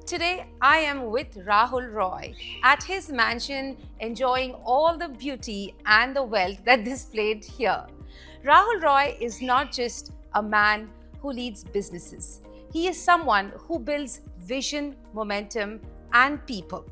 Today, I am with Rahul Roy at his mansion, enjoying all the beauty and the wealth that displayed here. Rahul Roy is not just a man who leads businesses. He is someone who builds vision, momentum, and people.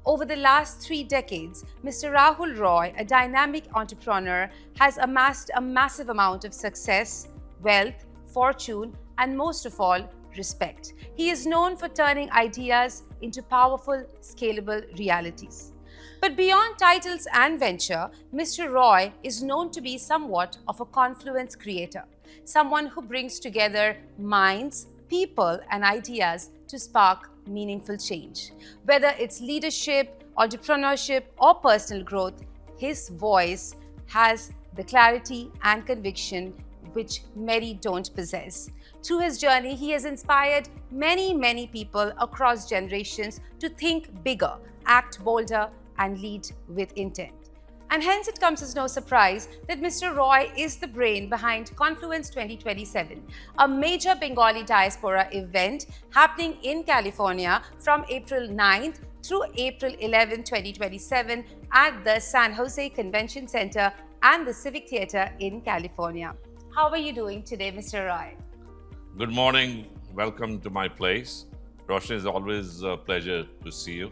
Over the last 3 decades, Mr. Rahul Roy, a dynamic entrepreneur, has amassed a massive amount of success, wealth, fortune, and most of all, respect. He is known for turning ideas into powerful, scalable realities. But beyond titles and venture, Mr. Roy is known to be somewhat of a confluence creator, someone who brings together minds, people, and ideas to spark meaningful change. Whether it's leadership, entrepreneurship, or personal growth, his voice has the clarity and conviction which many don't possess. Through his journey, he has inspired many people across generations to think bigger, act bolder, and lead with intent. And hence it comes as no surprise that Mr. Roy is the brain behind Confluence 2027, a major Bengali diaspora event happening in California from April 9th through April 11, 2027 at the San Jose Convention Center and the Civic Theater in California. How are you doing today, Mr. Roy? Good morning. Welcome to my place. Roshni, it's always a pleasure to see you.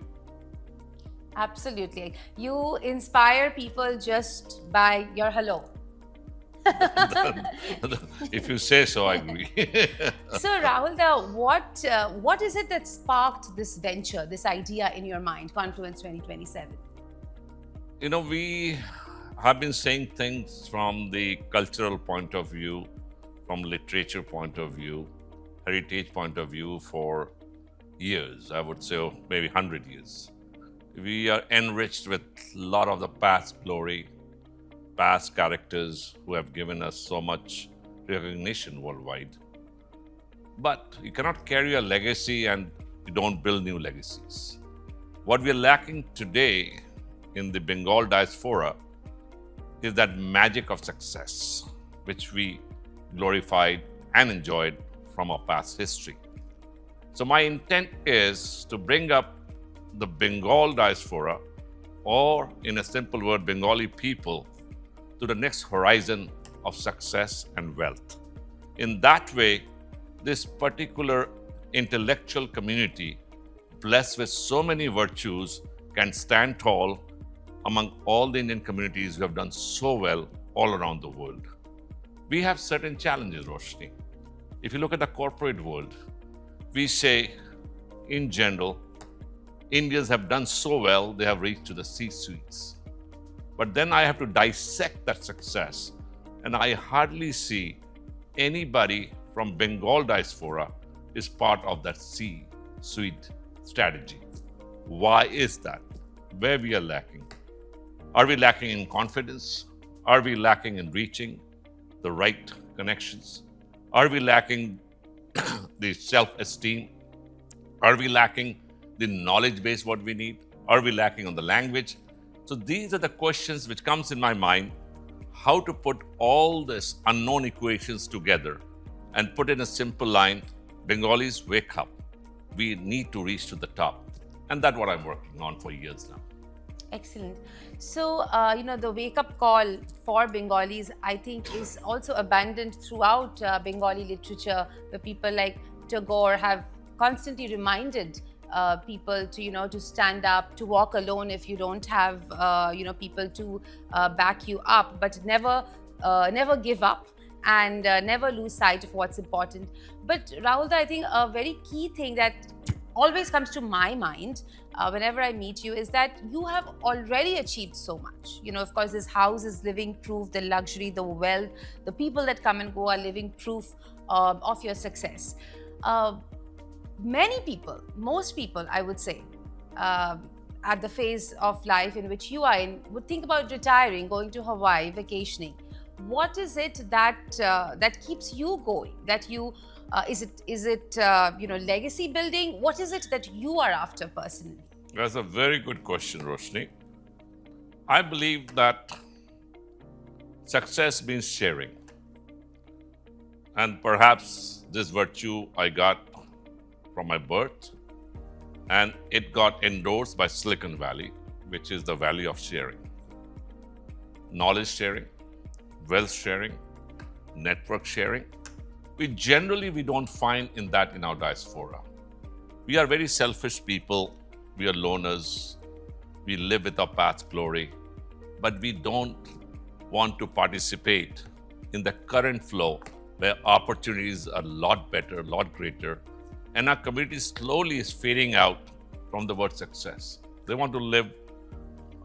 Absolutely. You inspire people just by your hello. If you say so, I agree. So, Rahul, what is it that sparked this venture, this idea in your mind, Confluence 2027? We have been saying things from the cultural point of view, from literature point of view, heritage point of view for years, I would say maybe 100 years. We are enriched with a lot of the past glory, past characters who have given us so much recognition worldwide. But you cannot carry a legacy and you don't build new legacies. What we are lacking today in the Bengal diaspora is that magic of success, which we glorified and enjoyed from our past history. So my intent is to bring up the Bengal diaspora, or in a simple word, Bengali people, to the next horizon of success and wealth. In that way, this particular intellectual community, blessed with so many virtues, can stand tall among all the Indian communities who have done so well all around the world. We have certain challenges, Roshni. If you look at the corporate world, we say, in general, Indians have done so well, they have reached to the C-suites. But then I have to dissect that success, and I hardly see anybody from Bengal diaspora is part of that C-suite strategy. Why is that? Where we are lacking? Are we lacking in confidence? Are we lacking in reaching the right connections? Are we lacking the self-esteem? Are we lacking the knowledge base what we need? Are we lacking on the language? So these are the questions which comes in my mind, how to put all these unknown equations together and put in a simple line, Bengalis, wake up. We need to reach to the top. And that's what I'm working on for years now. Excellent. So, the wake-up call for Bengalis, I think, is also abundant throughout Bengali literature, where people like Tagore have constantly reminded people to stand up, to walk alone if you don't have people to back you up, but never give up and never lose sight of what's important. But Rahul, I think a very key thing that always comes to my mind whenever I meet you is that you have already achieved so much. Of course, this house is living proof, the luxury, the wealth, the people that come and go are living proof of your success. Many people, most people, I would say, at the phase of life in which you are in, would think about retiring, going to Hawaii, vacationing. What is it that keeps you going? That you is it legacy building? What is it that you are after personally? That's a very good question, Roshni. I believe that success means sharing. And perhaps this virtue I got from my birth, And it got endorsed by Silicon Valley, which is the valley of sharing. Knowledge sharing, wealth sharing, network sharing. We don't find in that in our diaspora. We are very selfish people. We are loners. We live with our past glory, but we don't want to participate in the current flow where opportunities are a lot better, a lot greater, and our community slowly is fading out from the word success. They want to live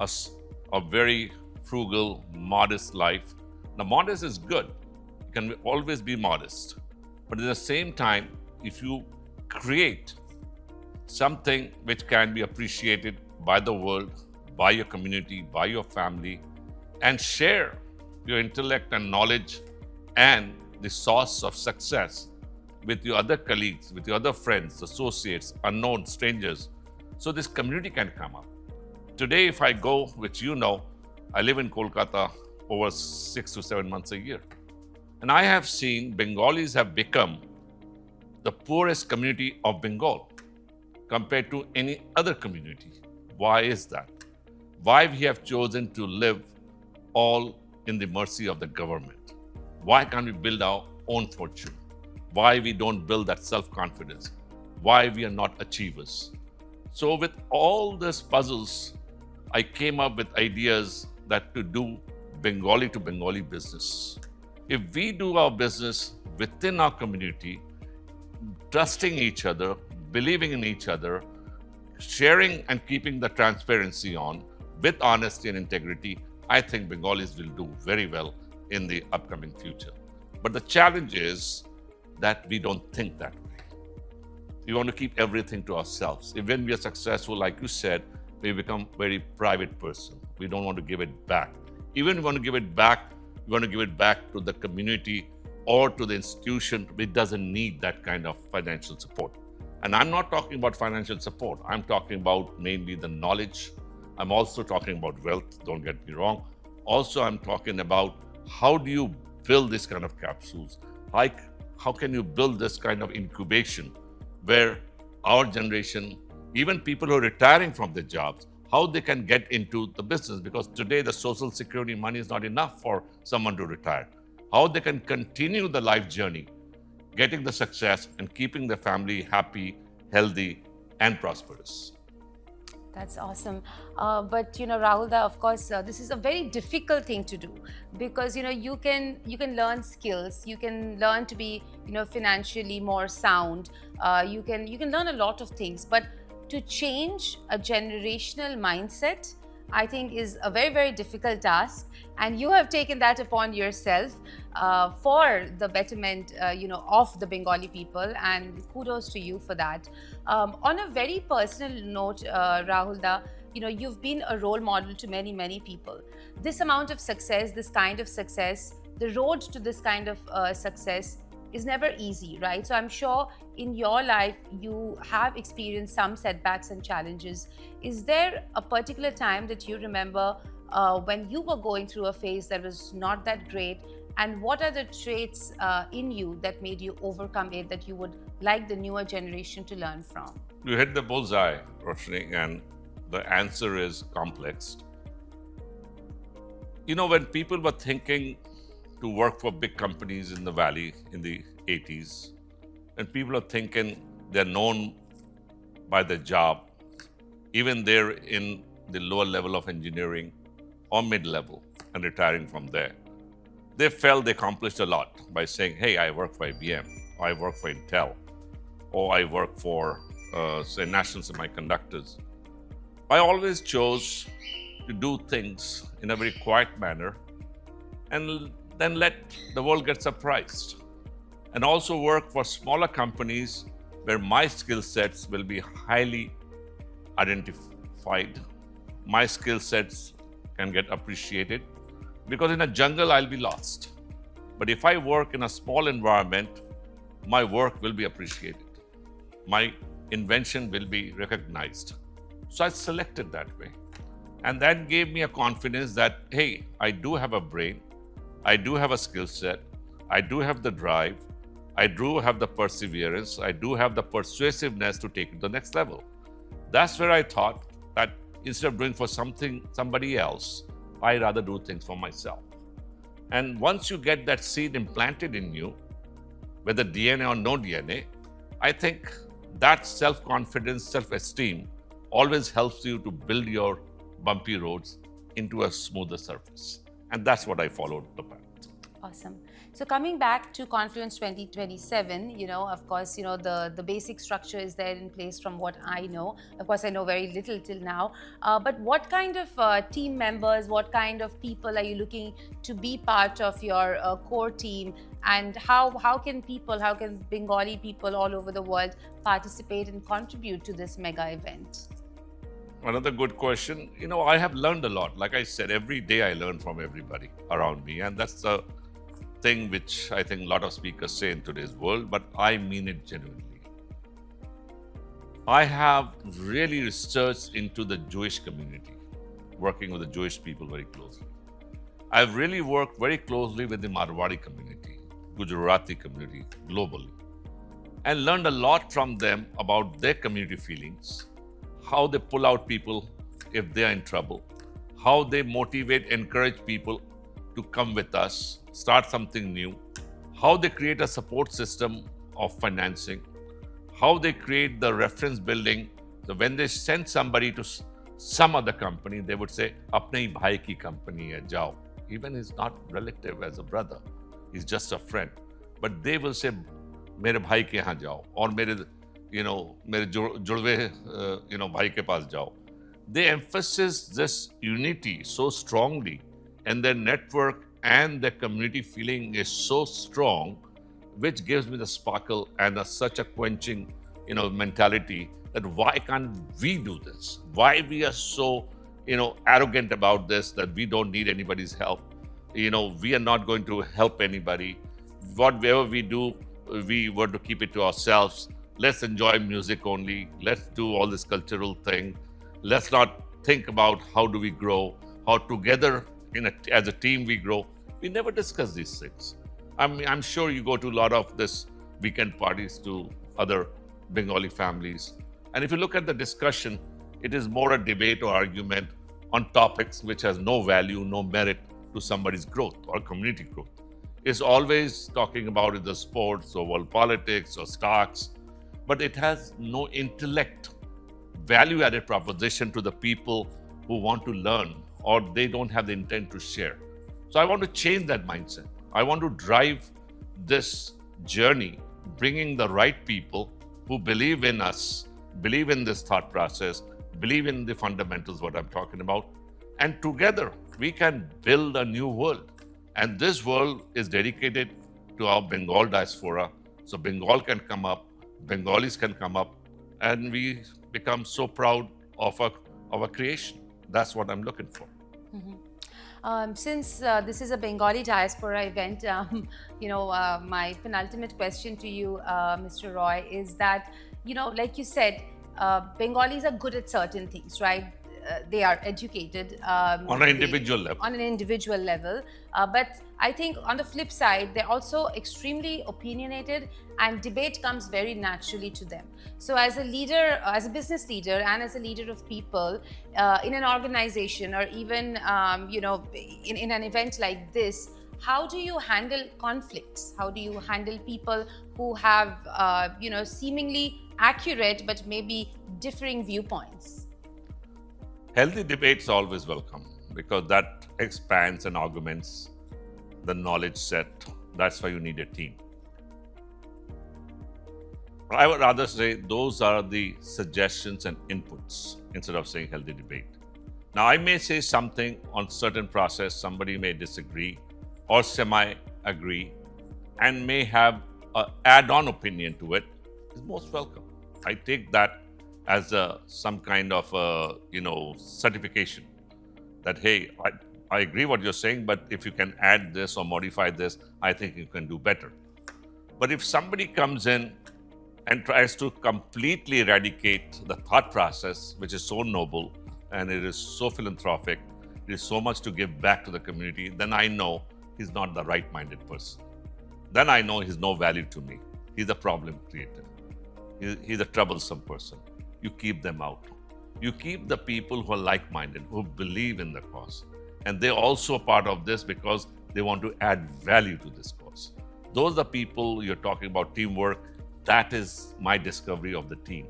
a very frugal, modest life. Now, modest is good. You can always be modest. But at the same time, if you create something which can be appreciated by the world, by your community, by your family, and share your intellect and knowledge and the source of success with your other colleagues, with your other friends, associates, unknown strangers, so this community can come up. Today, if I go, which you know, I live in Kolkata over 6 to 7 months a year. And I have seen Bengalis have become the poorest community of Bengal compared to any other community. Why is that? Why we have chosen to live all in the mercy of the government? Why can't we build our own fortune? Why we don't build that self-confidence? Why we are not achievers? So with all these puzzles, I came up with ideas that to do Bengali to Bengali business. If we do our business within our community, trusting each other, believing in each other, sharing and keeping the transparency on with honesty and integrity, I think Bengalis will do very well in the upcoming future. But the challenge is that we don't think that way. We want to keep everything to ourselves. If when we are successful, like you said, we become very private person. We don't want to give it back. Even if we want to give it back, we want to give it back to the community or to the institution which doesn't need that kind of financial support. And I'm not talking about financial support. I'm talking about mainly the knowledge. I'm also talking about wealth, don't get me wrong. Also, I'm talking about how do you build this kind of capsules? Like, how can you build this kind of incubation where our generation, even people who are retiring from their jobs, how they can get into the business, because today the social security money is not enough for someone to retire. How they can continue the life journey, getting the success and keeping the family happy, healthy, and prosperous. That's awesome. But Rahul, of course, this is a very difficult thing to do because you can learn skills, you can learn to be financially more sound. You can learn a lot of things, but to change a generational mindset, I think is a very, very difficult task. And you have taken that upon yourself for the betterment, of the Bengali people. And kudos to you for that. On a very personal note, Rahul, you've been a role model to many, many people. This amount of success, this kind of success, the road to this kind of success is never easy, right? So I'm sure in your life, you have experienced some setbacks and challenges. Is there a particular time that you remember when you were going through a phase that was not that great? And what are the traits in you that made you overcome it that you would like the newer generation to learn from? You hit the bullseye, Roshni, and the answer is complex. When people were thinking to work for big companies in the Valley in the 80s, and people are thinking they're known by their job, even they're in the lower level of engineering or mid-level and retiring from there. They felt they accomplished a lot by saying, hey, I work for IBM, or I work for Intel, or I work for, say, National Semiconductors. I always chose to do things in a very quiet manner and then let the world get surprised. And also work for smaller companies where my skill sets will be highly identified. My skill sets can get appreciated because in a jungle, I'll be lost. But if I work in a small environment, my work will be appreciated. My invention will be recognized. So I selected that way. And that gave me a confidence that, hey, I do have a brain. I do have a skill set. I do have the drive. I do have the perseverance. I do have the persuasiveness to take it to the next level. That's where I thought that instead of doing for somebody else, I rather do things for myself. And once you get that seed implanted in you, whether DNA or no DNA, I think that self-confidence, self-esteem always helps you to build your bumpy roads into a smoother surface. And that's what I followed the path. Awesome. So coming back to Confluence 2027, of course, the basic structure is there in place from what I know. Of course, I know very little till now. But what kind of team members, what kind of people are you looking to be part of your core team? And how can Bengali people all over the world participate and contribute to this mega event? Another good question. I have learned a lot. Like I said, every day I learn from everybody around me. And that's the thing which I think a lot of speakers say in today's world, but I mean it genuinely. I have really researched into the Jewish community, working with the Jewish people very closely. I've really worked very closely with the Marwari community, Gujarati community globally, and learned a lot from them about their community feelings, how they pull out people if they are in trouble, how they motivate, encourage people to come with us, start something new, how they create a support system of financing, how they create the reference building. So when they send somebody to some other company, they would say, apne hi bhai ki company hai, jao. Even he's not relative as a brother, he's just a friend. But they will say, mere bhai ke yahan jao, or mere judve bhai ke paas jao. They emphasize this unity so strongly, and their network and their community feeling is so strong, which gives me the sparkle and such a quenching, mentality that why can't we do this? Why we are so, arrogant about this, that we don't need anybody's help. We are not going to help anybody. Whatever we do, we want to keep it to ourselves. Let's enjoy music only. Let's do all this cultural thing. Let's not think about how do we grow, how together as a team we grow. We never discuss these things. I'm sure you go to a lot of this weekend parties to other Bengali families. And if you look at the discussion, it is more a debate or argument on topics which has no value, no merit to somebody's growth or community growth. It's always talking about either sports or world politics or stocks, but it has no intellect, value-added proposition to the people who want to learn or they don't have the intent to share. So I want to change that mindset. I want to drive this journey, bringing the right people who believe in us, believe in this thought process, believe in the fundamentals, what I'm talking about. And together, we can build a new world. And this world is dedicated to our Bengal diaspora. So Bengal can come up, Bengalis can come up, and we become so proud of our creation. That's what I'm looking for. Mm-hmm. Since this is a Bengali diaspora event, my penultimate question to you, Mr. Roy, is that, like you said, Bengalis are good at certain things, right? They are educated on an individual level. On an individual level. But I think on the flip side, they're also extremely opinionated and debate comes very naturally to them. So as a leader, as a business leader and as a leader of people in an organization or even, in an event like this, how do you handle conflicts? How do you handle people who have, seemingly accurate but maybe differing viewpoints? Healthy debates always welcome because that expands and augments the knowledge set. That's why you need a team. I would rather say those are the suggestions and inputs instead of saying healthy debate. Now, I may say something on certain process, somebody may disagree or semi-agree and may have an add-on opinion to it. It's most welcome. I take that as some kind of certification that, hey, I agree what you're saying, but if you can add this or modify this, I think you can do better. But if somebody comes in and tries to completely eradicate the thought process, which is so noble and it is so philanthropic, there is so much to give back to the community, then I know he's not the right-minded person. Then I know he's no value to me. He's a problem creator. He's a troublesome person. You keep them out. You keep the people who are like-minded, who believe in the cause. And they're also part of this because they want to add value to this cause. Those are the people you're talking about teamwork. That is my discovery of the team.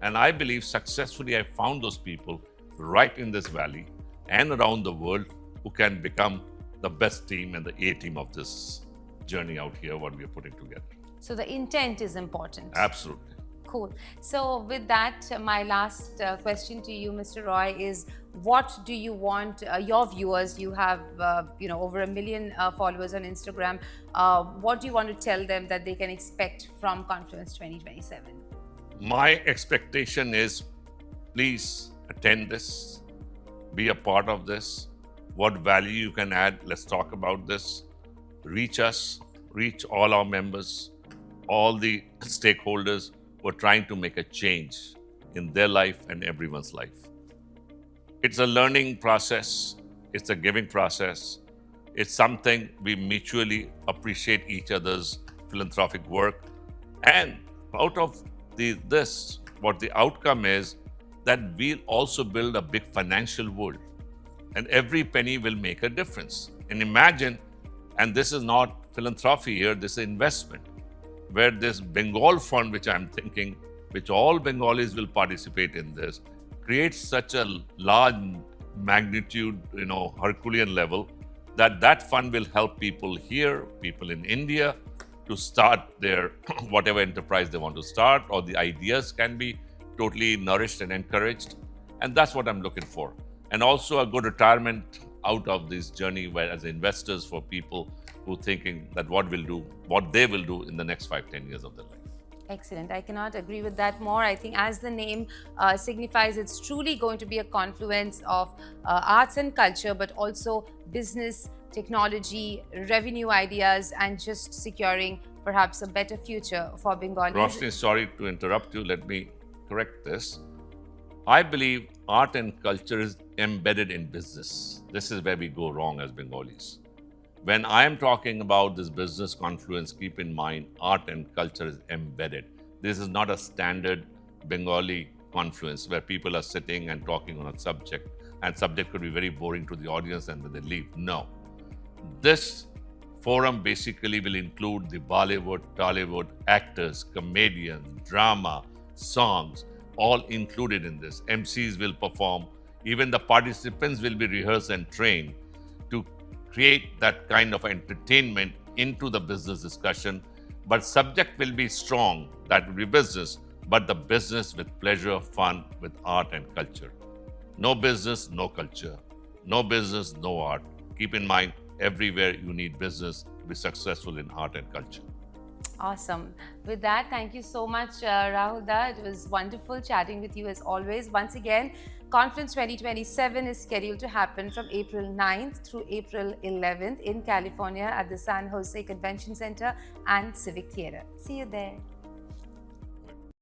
And I believe successfully I found those people right in this valley and around the world who can become the best team and the A team of this journey out here, what we are putting together. So the intent is important. Absolutely. Cool. So with that, my last question to you, Mr. Roy, is what do you want your viewers? You have over 1 million followers on Instagram. What do you want to tell them that they can expect from Confluence 2027? My expectation is, please attend this, be a part of this. What value you can add, let's talk about this. Reach us, reach all our members, all the stakeholders who are trying to make a change in their life and everyone's life. It's a learning process, it's a giving process. It's something we mutually appreciate each other's philanthropic work. And out of this, what the outcome is, that we'll also build a big financial world. And every penny will make a difference. And imagine, and this is not philanthropy here, this is investment, where this Bengal fund, which I'm thinking, which all Bengalis will participate in this, creates such a large magnitude, Herculean level, that fund will help people here, people in India, to start their whatever enterprise they want to start, or the ideas can be totally nourished and encouraged. And that's what I'm looking for. And also a good retirement out of this journey, where as investors, for people who thinking that what they will do in the next 5-10 years of their life. Excellent. I cannot agree with that more. I think as the name signifies, it's truly going to be a confluence of arts and culture, but also business, technology, revenue ideas, and just securing perhaps a better future for Bengalis. Roshni, sorry to interrupt you. Let me correct this. I believe art and culture is embedded in business. This is where we go wrong as Bengalis. When I am talking about this business confluence, keep in mind art and culture is embedded. This is not a standard Bengali confluence where people are sitting and talking on a subject, and subject could be very boring to the audience and then they leave. No. This forum basically will include the Bollywood, Tollywood, actors, comedians, drama, songs, all included in this. MCs will perform. Even the participants will be rehearsed and trained to create that kind of entertainment into the business discussion. But subject will be strong, that will be business, but the business with pleasure, fun, with art and culture. No business, no culture. No business, no art. Keep in mind, everywhere you need business to be successful in art and culture. Awesome. With that, thank you so much, Rahul. It was wonderful chatting with you as always. Once again, Confluence 2027 is scheduled to happen from April 9th through April 11th in California at the San Jose Convention Center and Civic Theater. See you there.